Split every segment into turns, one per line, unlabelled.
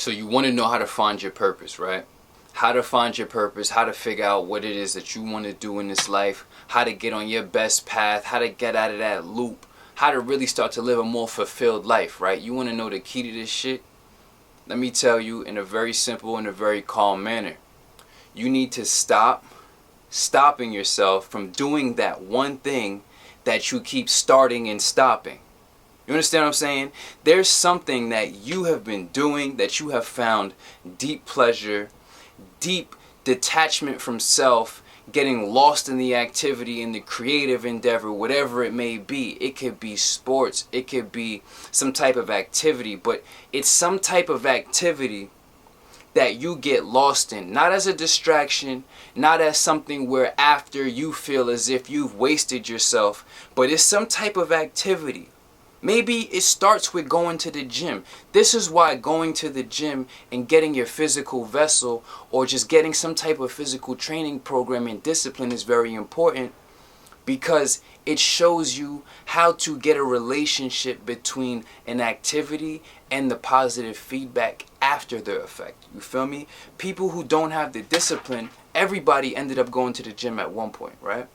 So you want to know how to find your purpose, right? How to find your purpose, how to figure out what it is that you want to do in this life, how to get on your best path, how to get out of that loop, how to really start to live a more fulfilled life, right? You want to know the key to this shit? Let me tell you in a very simple and a very calm manner. You need to stop stopping yourself from doing that one thing that you keep starting and stopping. You understand what I'm saying? There's something that you have been doing that you have found deep pleasure, deep detachment from self, getting lost in the activity, in the creative endeavor, whatever it may be. It could be sports, it could be some type of activity, but it's some type of activity that you get lost in, not as a distraction, not as something where after you feel as if you've wasted yourself, but it's some type of activity. Maybe it starts with going to the gym. This is why going to the gym and getting your physical vessel or just getting some type of physical training program and discipline is very important, because it shows you how to get a relationship between an activity and the positive feedback after the effect. You feel me? People who don't have the discipline, everybody ended up going to the gym at one point, right?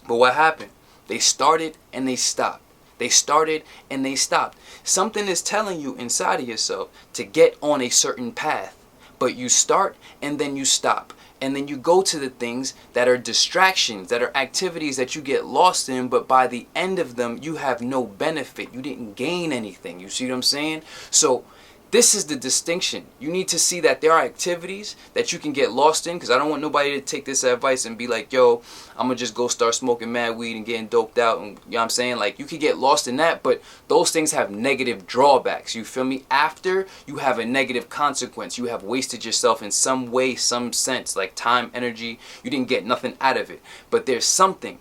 But what happened? They started and they stopped. They started and they stopped. Something is telling you inside of yourself to get on a certain path, but you start and then you stop. And then you go to the things that are distractions, that are activities that you get lost in, but by the end of them, you have no benefit. You didn't gain anything. You see what I'm saying? So this is the distinction. You need to see that there are activities that you can get lost in, because I don't want nobody to take this advice and be like, yo, I'm going to just go start smoking mad weed and getting doped out. And, you know what I'm saying? Like, you could get lost in that, but those things have negative drawbacks. You feel me? After you have a negative consequence, you have wasted yourself in some way, some sense, like time, energy. You didn't get nothing out of it. But there's something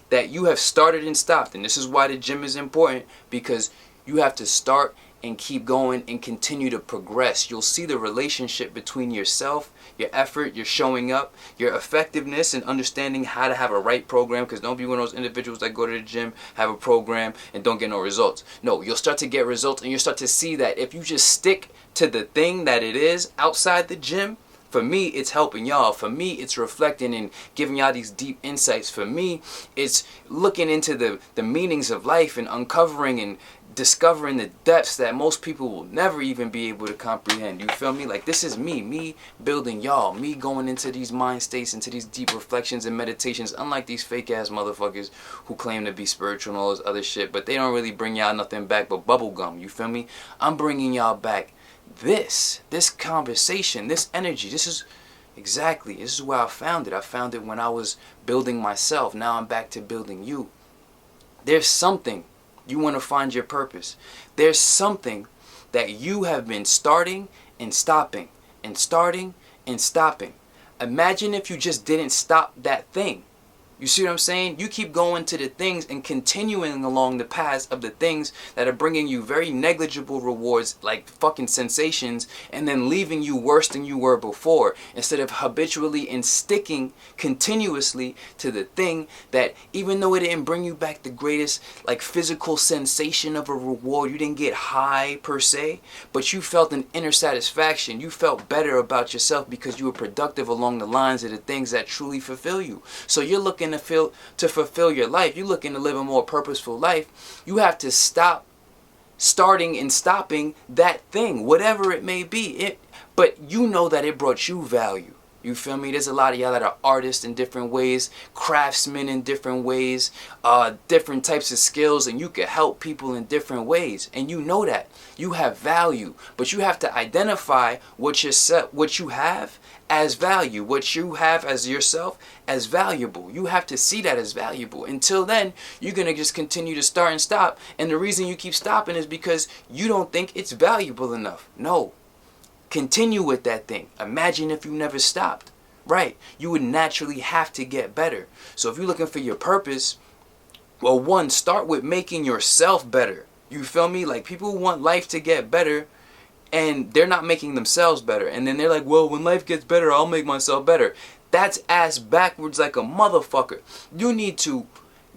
that you have started and stopped. And this is why the gym is important, because you have to start and keep going and continue to progress. You'll see the relationship between yourself, your effort, your showing up, your effectiveness, and understanding how to have a right program. Because don't be one of those individuals that go to the gym, have a program, and don't get no results. No, you'll start to get results, and you'll start to see that if you just stick to the thing that it is outside the gym. For me, it's helping y'all. For me, it's reflecting and giving y'all these deep insights. For me, it's looking into the meanings of life and uncovering and discovering the depths that most people will never even be able to comprehend. You feel me? Like, this is me building y'all, me going into these mind states, into these deep reflections and meditations, unlike these fake ass motherfuckers who claim to be spiritual and all this other shit, but they don't really bring y'all nothing back but bubble gum. You feel me? I'm bringing y'all back this conversation, this energy. This is where I found it. I found it when I was building myself. Now I'm back to building you. There's something. You want to find your purpose. There's something that you have been starting and stopping and starting and stopping. Imagine if you just didn't stop that thing. You see what I'm saying? You keep going to the things and continuing along the paths of the things that are bringing you very negligible rewards, like fucking sensations, and then leaving you worse than you were before, instead of habitually and sticking continuously to the thing that, even though it didn't bring you back the greatest like physical sensation of a reward, you didn't get high per se, but you felt an inner satisfaction. You felt better about yourself because you were productive along the lines of the things that truly fulfill you. So you're looking to fulfill your life. You're looking to live a more purposeful life. You have to stop starting and stopping that thing, whatever it may be. But you know that it brought you value. You feel me? There's a lot of y'all that are artists in different ways, craftsmen in different ways, different types of skills, and you can help people in different ways. And you know that. You have value. But you have to identify what you have as value, what you have as yourself as valuable. You have to see that as valuable. Until then, you're going to just continue to start and stop. And the reason you keep stopping is because you don't think it's valuable enough. No. Continue with that thing. Imagine if you never stopped. Right. You would naturally have to get better. So if you're looking for your purpose, well, one, start with making yourself better. You feel me? Like, people want life to get better, and they're not making themselves better. And then they're like, well, when life gets better, I'll make myself better. That's ass backwards like a motherfucker. You need to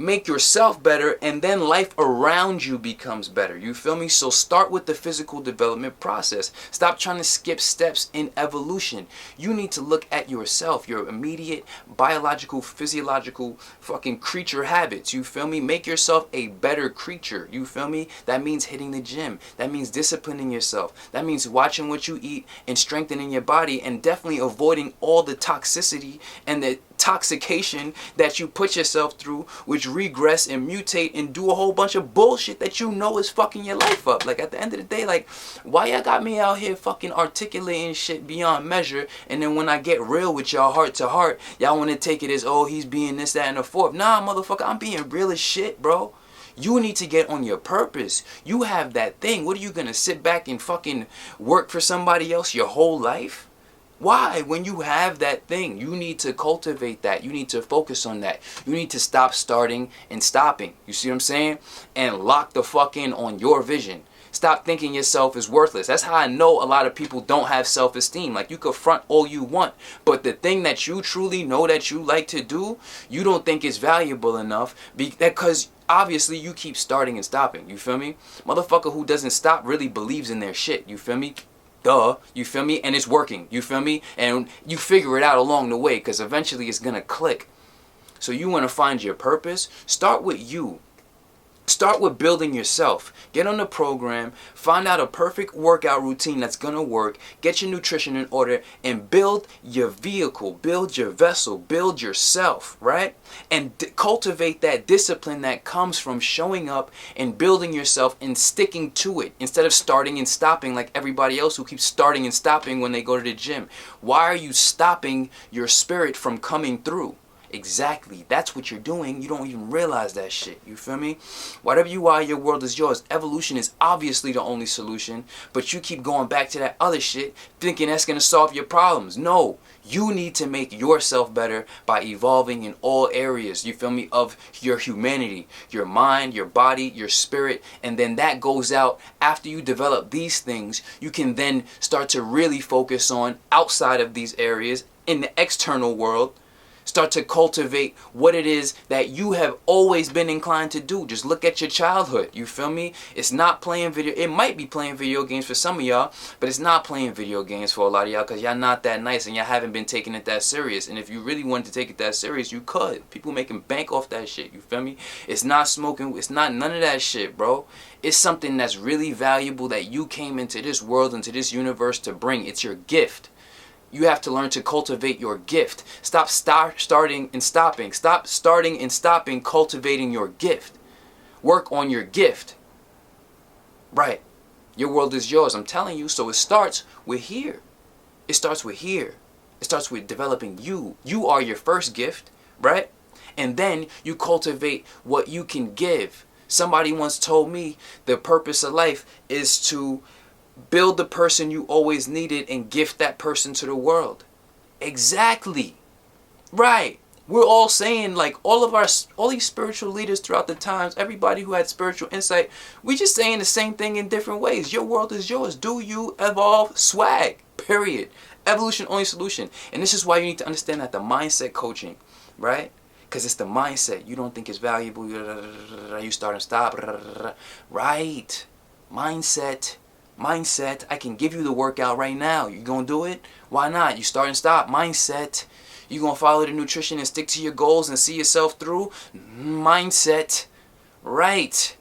make yourself better, and then life around you becomes better. You feel me? So start with the physical development process. Stop trying to skip steps in evolution. You need to look at yourself, your immediate biological, physiological fucking creature habits. You feel me? Make yourself a better creature. You feel me? That means hitting the gym. That means disciplining yourself. That means watching what you eat and strengthening your body, and definitely avoiding all the toxicity and the intoxication that you put yourself through, which regress and mutate and do a whole bunch of bullshit that you know is fucking your life up. Like, at the end of the day, like, why y'all got me out here fucking articulating shit beyond measure, and then when I get real with y'all heart to heart, y'all want to take it as, oh, he's being this, that, and the fourth. Nah, motherfucker, I'm being real as shit, bro. You need to get on your purpose. You have that thing. What are you gonna sit back and fucking work for somebody else your whole life? Why? When you have that thing, you need to cultivate that. You need to focus on that. You need to stop starting and stopping. You see what I'm saying? And lock the fuck in on your vision. Stop thinking yourself is worthless. That's how I know a lot of people don't have self-esteem. Like, you could front all you want, but the thing that you truly know that you like to do, you don't think is valuable enough because obviously you keep starting and stopping. You feel me? Motherfucker who doesn't stop really believes in their shit. You feel me? Duh, you feel me? And it's working, you feel me? And you figure it out along the way, because eventually it's gonna click. So you want to find your purpose? Start with you. Start with building yourself. Get on the program, find out a perfect workout routine that's gonna work, get your nutrition in order, and build your vehicle, build your vessel, build yourself, right? And cultivate that discipline that comes from showing up and building yourself and sticking to it, instead of starting and stopping like everybody else who keeps starting and stopping when they go to the gym. Why are you stopping your spirit from coming through? Exactly. That's what you're doing. You don't even realize that shit. You feel me? Whatever you are, your world is yours. Evolution is obviously the only solution, but you keep going back to that other shit thinking that's going to solve your problems. No. You need to make yourself better by evolving in all areas, you feel me, of your humanity, your mind, your body, your spirit, and then that goes out. After you develop these things, you can then start to really focus on outside of these areas in the external world. Start to cultivate what it is that you have always been inclined to do. Just look at your childhood. You feel me? It's not playing video. It might be playing video games for some of y'all, but it's not playing video games for a lot of y'all, because y'all not that nice and y'all haven't been taking it that serious. And if you really wanted to take it that serious, you could. People making bank off that shit. You feel me? It's not smoking. It's not none of that shit, bro. It's something that's really valuable that you came into this world, into this universe to bring. It's your gift. You have to learn to cultivate your gift. Stop starting and stopping. Stop starting and stopping cultivating your gift. Work on your gift. Right. Your world is yours, I'm telling you. So it starts with here. It starts with here. It starts with developing you. You are your first gift, right? And then you cultivate what you can give. Somebody once told me the purpose of life is to build the person you always needed and gift that person to the world. Exactly. Right. We're all saying, like, all these spiritual leaders throughout the times, everybody who had spiritual insight, we just saying the same thing in different ways. Your world is yours. Do you evolve? Swag. Period. Evolution only solution. And this is why you need to understand that the mindset coaching, right? Because it's the mindset. You don't think it's valuable. You start and stop. Right. Mindset. Mindset. I can give you the workout right now. You gonna do it? Why not? You start and stop. Mindset. You gonna follow the nutrition and stick to your goals and see yourself through? Mindset. Right.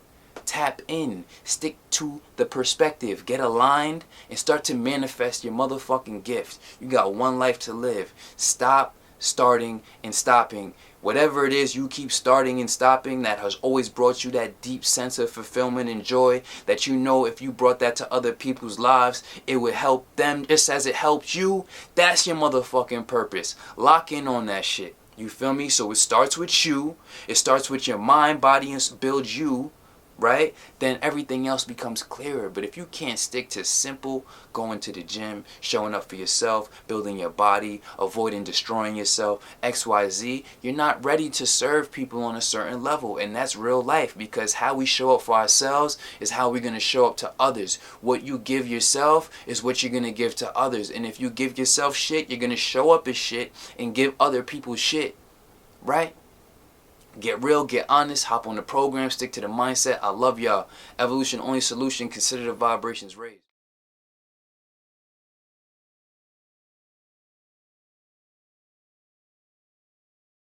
Tap in. Stick to the perspective. Get aligned and start to manifest your motherfucking gift. You got one life to live. Stop starting and stopping. Whatever it is you keep starting and stopping that has always brought you that deep sense of fulfillment and joy, that you know if you brought that to other people's lives, it would help them just as it helped you. That's your motherfucking purpose. Lock in on that shit. You feel me? So it starts with you. It starts with your mind, body, and builds you. Right? Then everything else becomes clearer. But if you can't stick to simple going to the gym, showing up for yourself, building your body, avoiding destroying yourself, XYZ, you're not ready to serve people on a certain level. And that's real life, because how we show up for ourselves is how we're going to show up to others. What you give yourself is what you're going to give to others. And if you give yourself shit, you're going to show up as shit and give other people shit. Right? Get real, get honest, hop on the program, stick to the mindset. I love y'all. Evolution only solution, consider the vibrations raised.